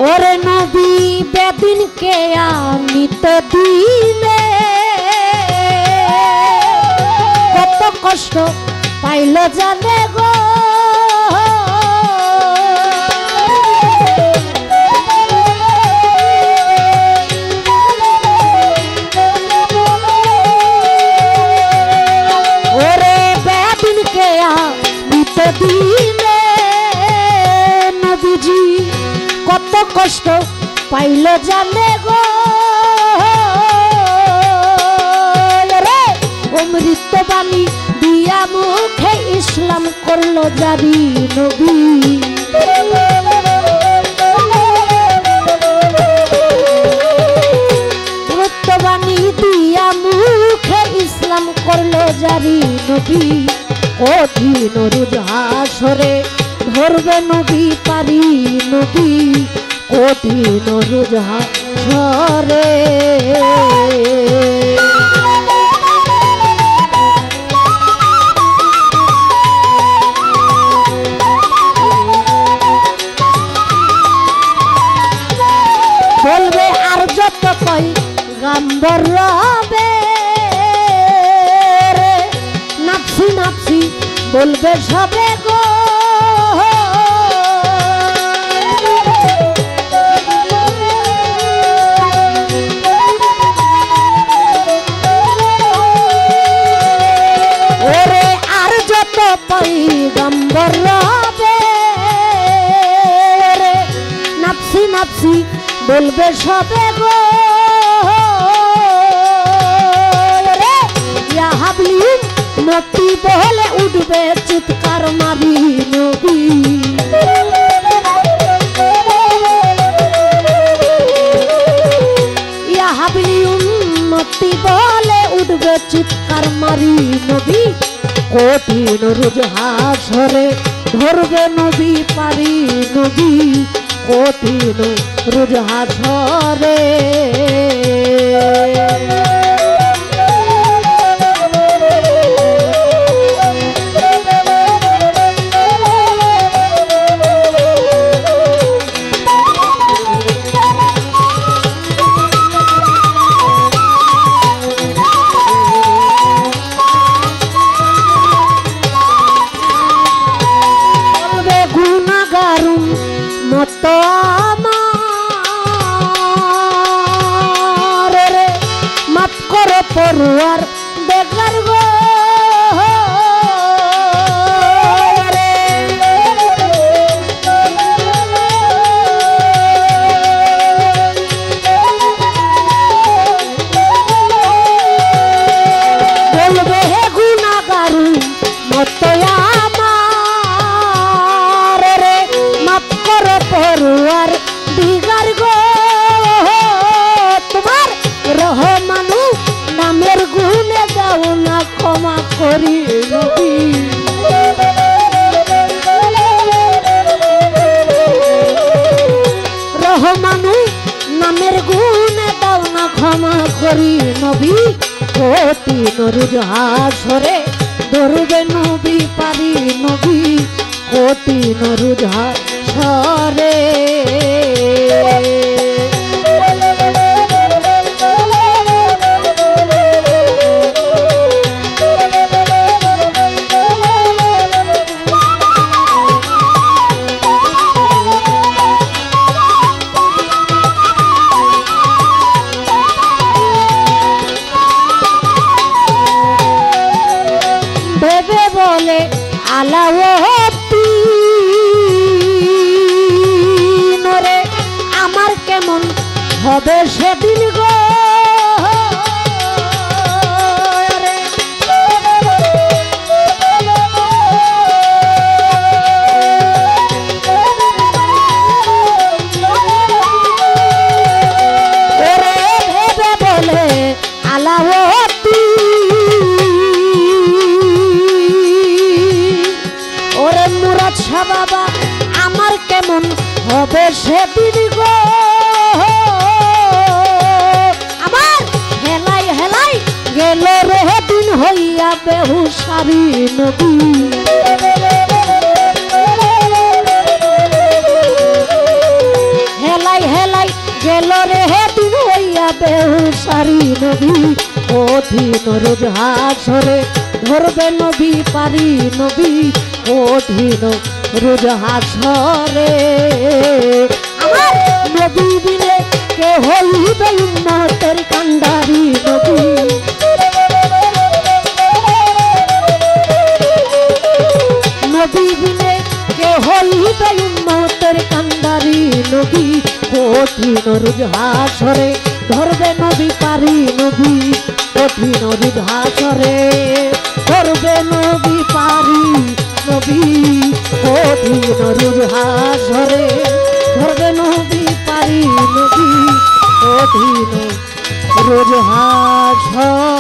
ওরে নবী বেদিনকে আমি তো দিলে কত কষ্ট পাইল জানে গো। ওরে বেদিনকে আমি তো দিলে নবীজি কত কষ্ট পাইল জানে গো। রে অমৃতবাণী দিয়া মুখে ইসলাম করলো জারি নবী। অমৃতবাণী দিয়া মুখে ইসলাম করলো জারি নবী। কঠিন রোজ হাসরে ধরবে নবী পারি নবী। কঠিন রোজ হাসরে বলবে আর যত কই গাম্বর রবে নাফসি নাফসি বলবে সবে গো। ওরে আর যত পয়গম্বর রবে নাফসি নাফসি বলবে সবে গো। রে ইয়া হাবলি মতি বলে উঠবে চিৎকার মারি নবী। ইয়া হাবলি মতি বলে উঠবে চিৎকার মারি নবী। কঠিন রোজ হাসরে ধরবে নবী পারি নবী। কঠিন রোজ হাসরে মতো আমার রে মাফ করো পড়ুয়ার বেকার গো। বলবে হে গুনাহগার মতো পড়ুয়ার দিগার গো। তোমার রহমানু নামের গুণে দাও না ক্ষমা করি নবী। রহমানু নামের গুণে দাও না ক্ষমা করি নবী। কঠিন রোজ হাসরে ধরবে নবী পারি নবী। কঠিন রোজ হাসরে ভেবে বলে আলাওয়াতি নরে আমার কেমন হবে সেদিন গো। ভেবে বলে আলাওয়াতি ওরে মুরাদ শাহ বাবা আমার কেমন হবে সেদিন গো। আমার হেলাই হেলাই গেল রে দিন হইয়া বেহুশারি নবী। হেলাই গেল রে দিন হইয়া বেহুসারি নবী কঠিন রোজ হাসরে ধরবে নবী পারি নবী কঠিন রোজ হাসরে আমার নবী বিনে কে হইবে উম্মতের কান্ডারি নবী নবী বিনে কে হইবে উম্মতের কান্ডারি নবী কঠিন রোজ হাসরে ধরবে নবী পারি নবী কঠিন রোজ হাসরে ধরবে নবী পারি নবী কঠিন রোজ হাসরে ধরবে নবী পারি নবী কঠিন রোজ হাসরে।